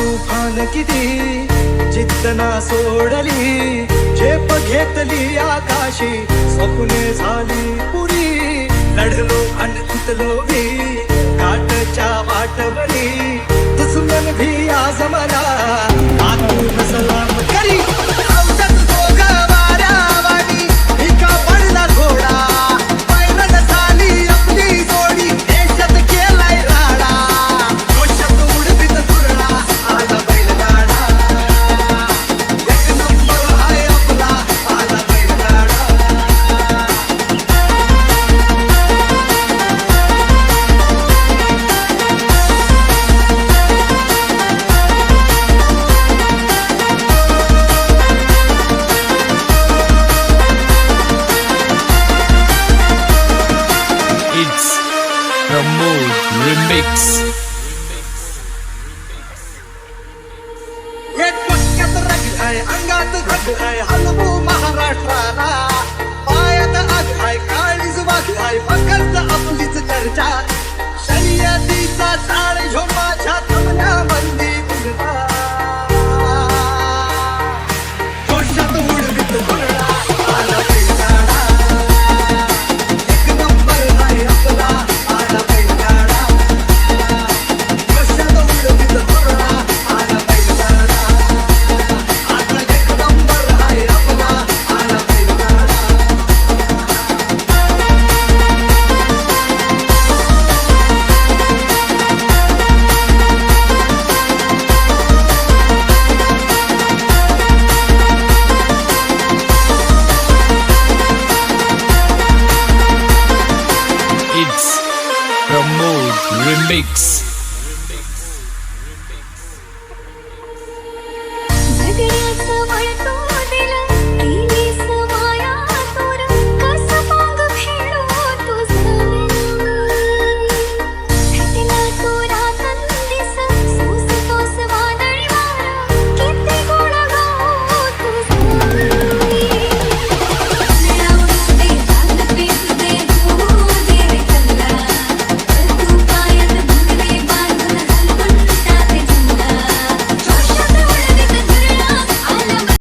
तुफान किती जिद्द ना सोडली, झेप घेतली आकाशी, स्वप्ने झाली पुरी, लढलो आणि तुटलो भी काटच्या वाटवरी, दुश्मन भी आज मला आतून सलाम करी. आमच्यात दोघं वाऱ्यावानी, एका पडला घोडा, पैरण झाली आपली जोडी, देशात केलाय राडा, जोशात उडवीत धुरळा, आला बैलगाडा, एक नंबर आहे आपला, आला बैलगाडा. It's Pramod Remix. एक पक्क्यात रग आहे, अंगात धग आहे, हलवू महाराष्ट्राला, पायात आग आहे, काळीज वाग आहे, पकडत आपलीच चर्चा, शर्यतीचा चाळ ह्यो माझ्या थमण्याबंदी उडवा, जोशात उडवीत धुरळा, आला बैलगाडा, एक नंबर आहे आपला, आला बैलगाडा, जोशात उडवीत धुरळा, आला बैलगाडा, आता एक नंबर आहे आपला, आला बैलगाडा. It's Pramod Remix.